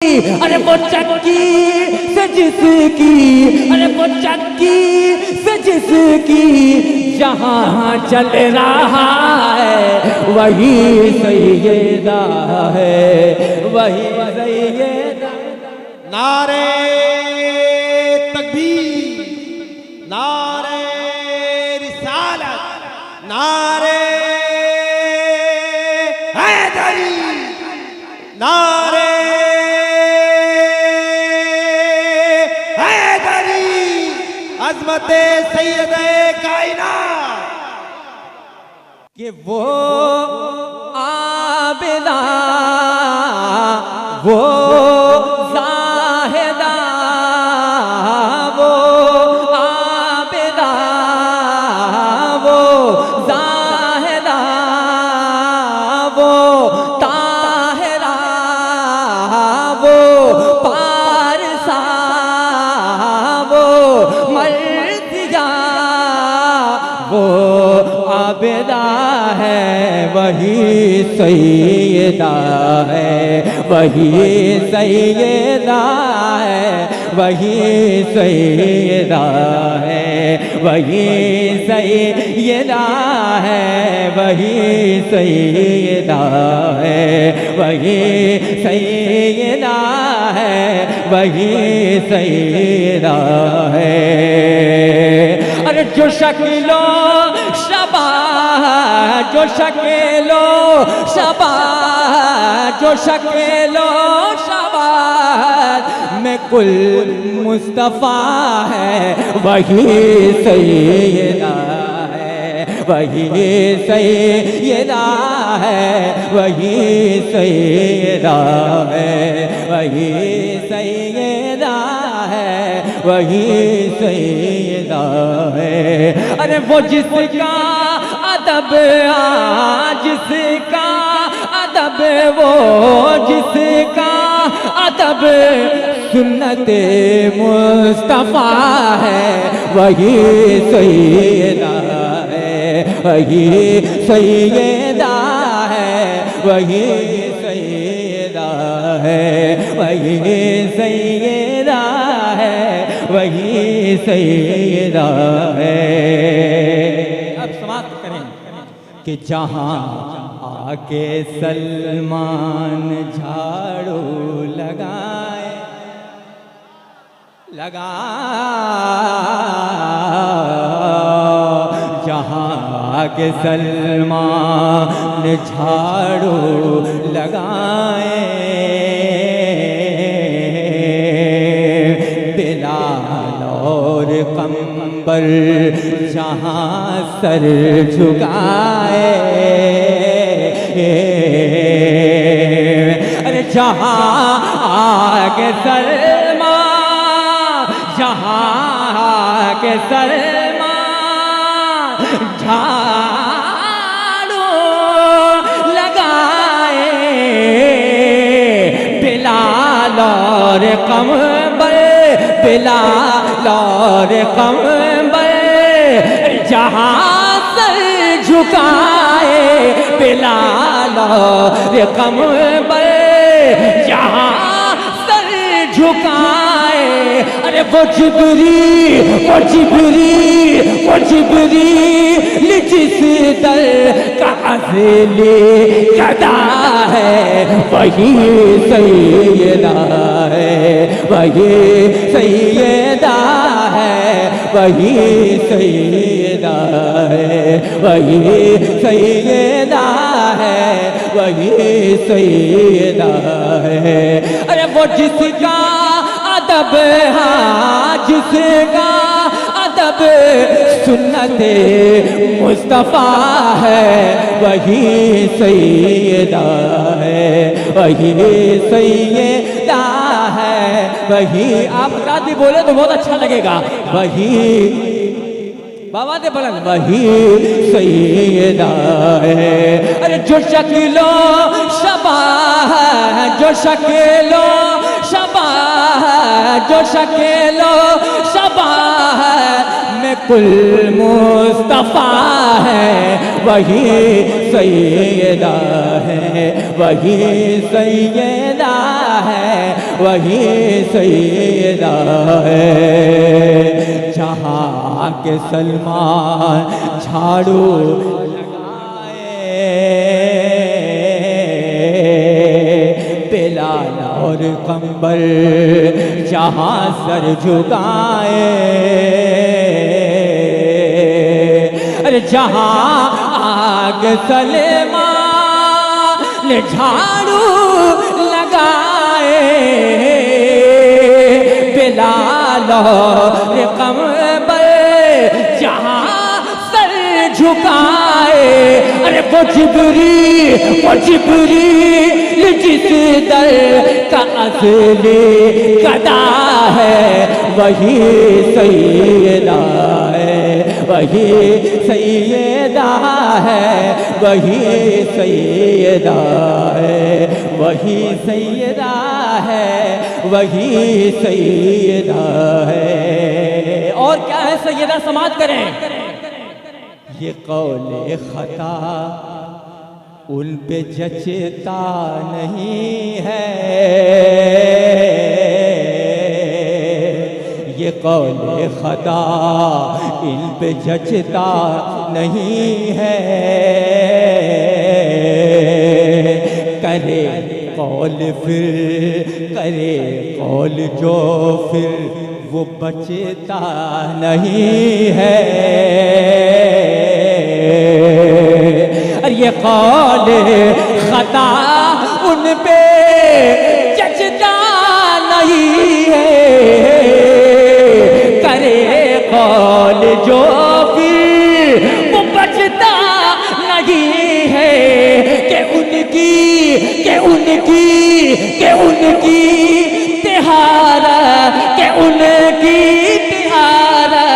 अरे वो चक्की से जिसकी, अरे वो चक्की से जिसकी जहाँ चल रहा है वही सैयदा है, वही सैयदा। नारे तकबीर, नारे रिसालत, नारे हैदरी, नारे अज़मते सैयदे कायनात। कि वो आबिदा, वो ज़ाहिदा, वो आबिदा, वो ज़ाहिदा, वो ताहिरा, वो पारसा, वो मर्दिया, वो आबिदा है, वही सैयदा है, वही सैयदा है, वही सैयदा है, वही सैयदा है, वही सैयदा है, वही सैयदा है, वही सैयदा है। अरे जो शक्लो शबा, जो शक्लो शबा, जो शक्लो शबा में कुल मुस्तफ़ा है वही सैयदा है, वही सैयदा है, वही सैयदा है, वही सैयदा है, वही सैयदा है। अरे वो जिसका अदब, जिसका अदब, वो जिसका अदब सुन्नते मुस्तफ़ा है वही सैयदा है, वही सैयदा है, वही सैयदा है, वही सैयदा है, वही सैयदा है। अब समाप्त करें कि जहाँ आके सलमान झाड़ू लगाए, लगा जहाँ आके सलमान झाड़ू लगाए, बिलाल और कंबर जहाँ सर झुकाए, अरे जहाँ आगे सलमान, जहाँ आगे सलमान झाड़ू लगाए, बिलाल और कंबर, बिलाल और कंबर जहाँ सर झुकाए, बिलाल और कंबर जहाँ सर झुकाए। अरे वो जिब्री, वो जिब्री, वो जिब्री जिस दर का अज़ली गदा है वही सैयदा है, वही सैयदा है, वही सैयदा है, वही सैयदा है, वही सैयदा है। अरे वो जिसका अदब, हाँ जिसका अदब सुन्नते मुस्तफ़ा है वही सैयदा है, वही सैयदा है, वही। आप रात भी बोले तो बहुत अच्छा लगेगा, वही बाबा दे बुलंद, वही सैयदा है। अरे जो शक्लो शबा, जो शक्लो शबा, जो शक्लो शबा में कुल मुस्तफ़ा है वही सैयदा है, वही सैयदा है वही सैयदा है। जहाँ के सलमान झाड़ू बिलाल और कंबल जहाँ सर झुकाए, अरे जहाँ आग सलेमान झाड़ू लगाए, बिलाल और कंबल जहाँ सर झुकाए, अरे वो जिब्रील जिस दर का असली गदा है वही सैयदा है, वही सैयदा है, वही सैयदा है, वही सैयदा है, वही सैयदा है। और क्या है सैयदा, समाज करें। ये कौले खता उन पे जचता नहीं है, ये कौले खता इन पे जचता नहीं है। करे कौल फिर करे कौल जो फिर वो बचता नहीं है। ये कौल खता उन पे जचता नहीं है, करे कौल जो फिर वो बचता नहीं है। कि उनकी तिहारा, के उनकी तिहारा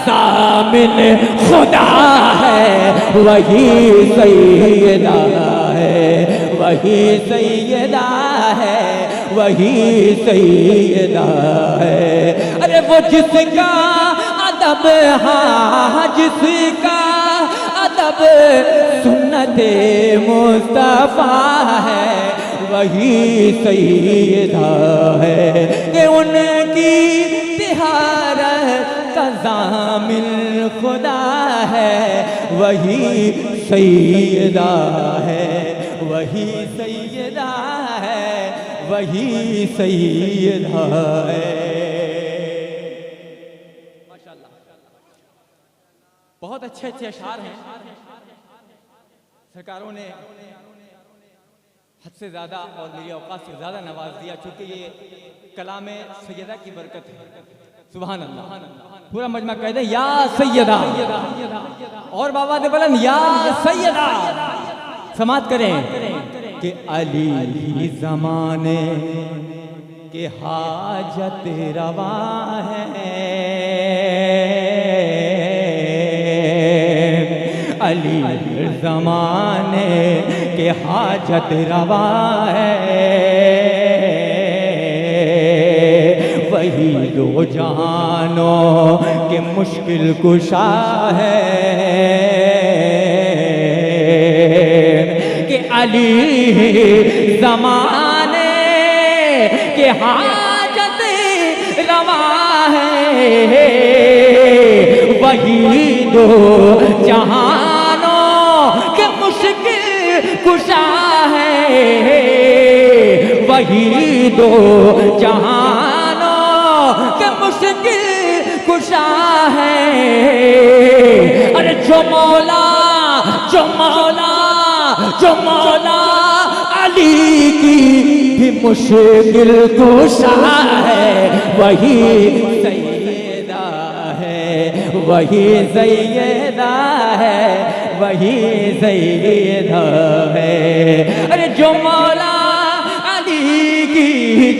ज़ामिन खुदा है वही सैयदा है, वही सैयदा है, वही सैयदा है। अरे वो जिसका अदब, हाँ जिसका अदब सुन्नते मुस्तफा है वही सैयदा है। कि उनकी तिहारत का ज़ामिन खुदा है वही सैयदा है, वही सैयदा है, वही सैयदा है। माशाअल्लाह, बहुत अच्छे अच्छे अशआर हैं। सरकारों ने हद से ज़्यादा और मेरी औकात से ज़्यादा नवाज दिया, चूँकि ये कलाम सैयदा की बरकत है। सुभान अल्लाह। पूरा मजमा कह दे या सैयदा, और बाबा ने बोला या सैयदा। समात करें कि अली ज़माने के हाजत रवा है, अली ज़माने के हाजत रवा है, वही दो जहानों के मुश्किल कुशा है। कि अली ज़माने के हाजत रवा है, वही दो जहानों के मुश्किल कुशा है, वही दो जहानों के मुश्किल कुशा है। अरे जो मौला अली की भी मुश्किल कुशा है वही सैयदा है, वही सैयदा है, वही सैयदा है। अरे जो मौला अली की,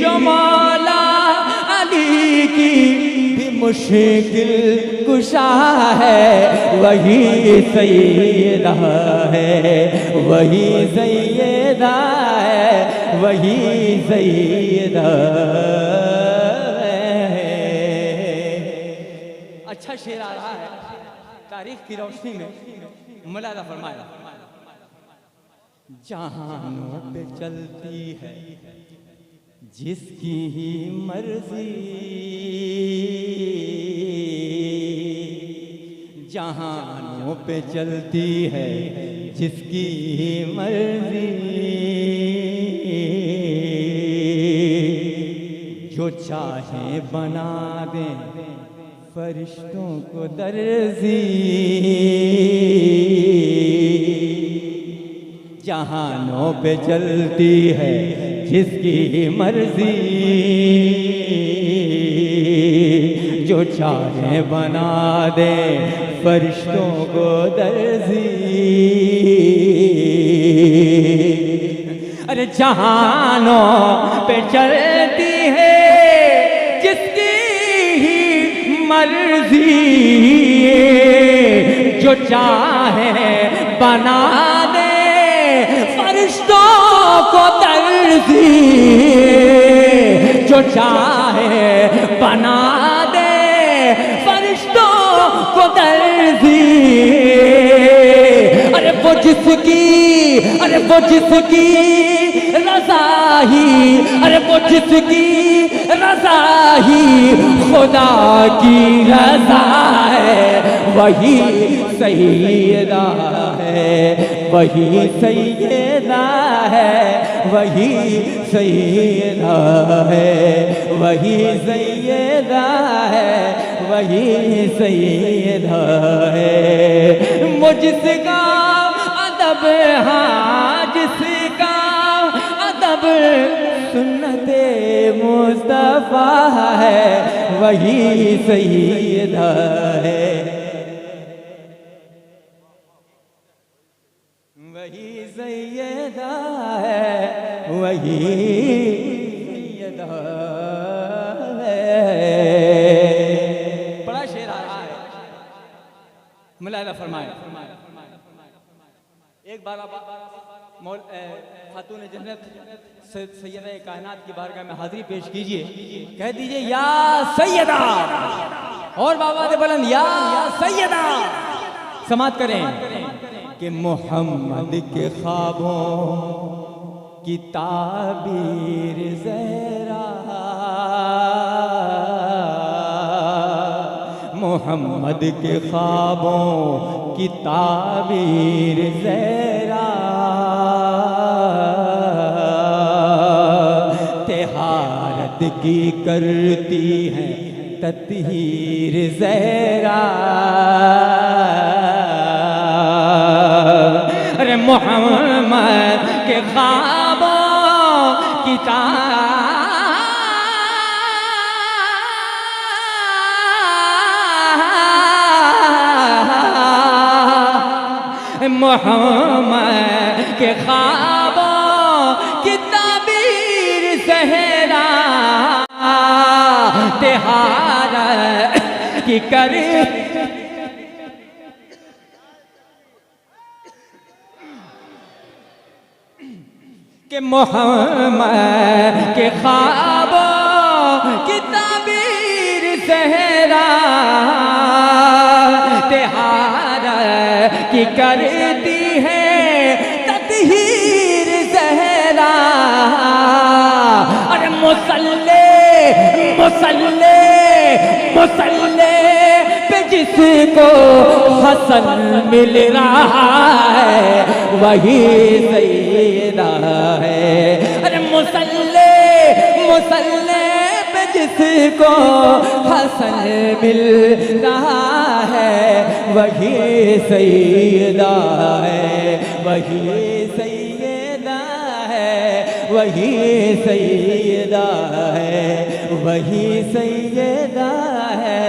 जो मौला अली की भी मुश्किल कुशा है वही सैयदा है, वही सैयदा है, वही सैयदा है। अच्छा शेर आ रहा है तारीख की रोशनी में। मुलादा फरमाया जहानों पे चलती है जिसकी ही मर्जी जहानों पे चलती है, जिसकी ही मर्जी जो चाहे बना दे फरिश्तों को दर्जी। जहानों पे चलती है जिसकी मर्जी जो चाहे बना दे फरिश्तों को दर्जी। अरे जहानों पे चलती है जिसकी ही मर्जी जो चाहे बना दे फरिश्तों को दर्जी। जो चाहे बना दे फरिश्तों को दर्जी। अरे वो जिसकी रज़ा ही, अरे वो जिसकी रज़ा ही खुदा की रज़ा है, वही सैयदा है, वही सैयदा है, वही सैयदा है, वही सैयदा है, वही सैयदा है। मुझसे अदब, हाँ जिसका अदब सुन्नते मुस्तफा है, वही सैयदा है, वही सैयदा है, वही सैयदा है। बड़ा शेर आ रहा है, मुलाहिजा फरमाए। एक बार खातून जन्नत सैयदा कायनात की बारगाह में हाजिरी पेश कीजिए, कह दीजिए या सैयदा, और बाबा दे बुलंद या सैयदा। समात करें कि मोहम्मद के ख्वाबों की ताबीर ज़हरा, मोहम्मद के ख्वाबों की ताबीर ज़हरा, तिहारत की करती है तत्हीर ज़हरा। अरे मोहम्मद के ख्वाबों की मोहम्मद के ख्वाबों की ताबीर ज़हरा, तिहारत की कर के मोहम्मद के ख्वाबों की ताबीर ज़हरा, तिहारत की करती है तत्हीर ज़हरा। अरे मुसल्ले मुसल्ले मुसल्ले पे जिसको हसन मिल रहा है, वही सैयदा है। अरे मुसल्ले मुसल्ले पे जिसको हसन मिल रहा है, वही सैयदा है, वही सैयदा है, वही सैयदा है, वही सैयदा है,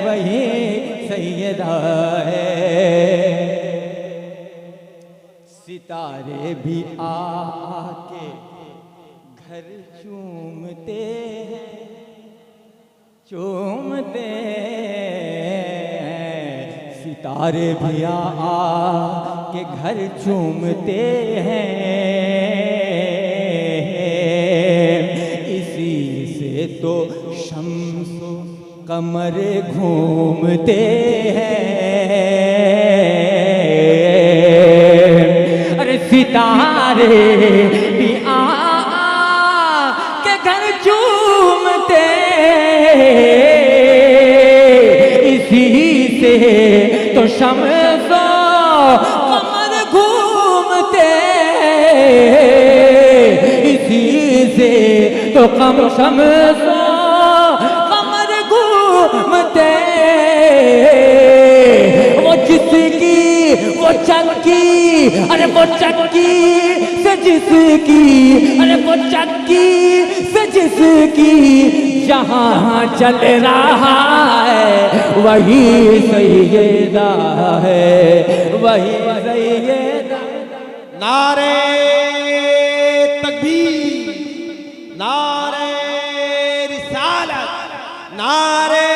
वही सैयदा है। सितारे भी आके घर चूमते हैं, चूमते हैं। सितारे भी आके घर चूमते हैं, इसी से तो शम्स कमर घूमते हैं। अरे सितारे भी के घर तो शम्सो कमर घूमते, इसी से तो कम शम्सो कमर घूमते। वो जिसकी वो चक्की, अरे वो चक्की से जिसकी, अरे वो चक्की से जिसकी जहाँ चल रहा है वही सैयदा है, वही सैयदा। नारे तकबीर, नारे रिसालत, नारे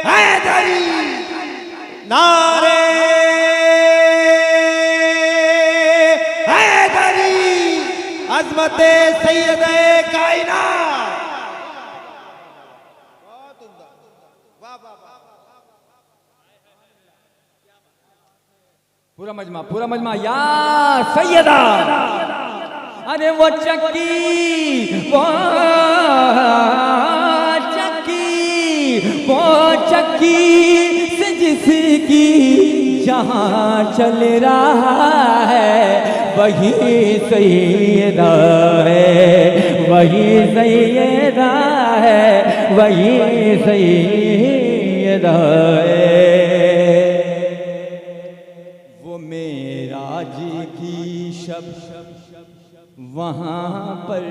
हैदरी, नारे हैदरी, अज़मते सैयदे कायनात। पूरा मजमा या सैयदा। अरे वो चक्की, वो चक्की, वो चक्की से जिसकी जहाँ चल रहा है वही सैयदा है, वही सैयदा है, वही सैयदा है। वो मेराज की शब वहाँ पर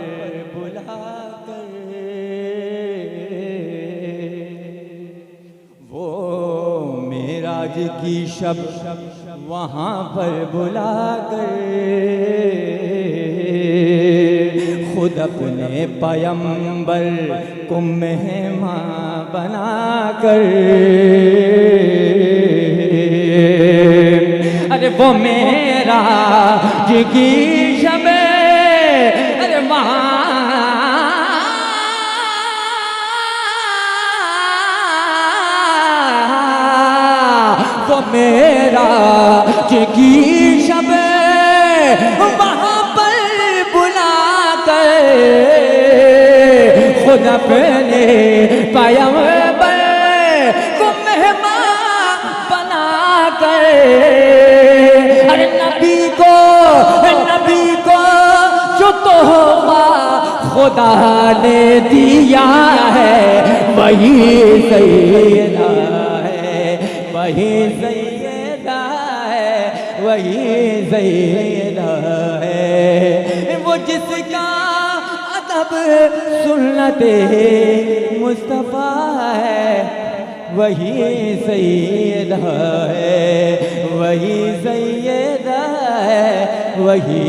बुलाकर, वो मेराज की शब वहाँ पर बुलाकर खुद अपने पैगंबर को मेहमान बनाकर, अरे वो मेरा जिगी शबे, अरे वो मेरा जिगी शबे वहाँ पर बुलाकर खुद अपने पैगंबर को मेहमान बनाकर, अरे नबी को जो तोहफा खुदा ने दिया है वही सैयदा है, वही सैयदा है, वही सैयदा है। वो जिसका अदब सुन्नते मुस्तफा है वही सैयदा है, वही सैयदा है, वही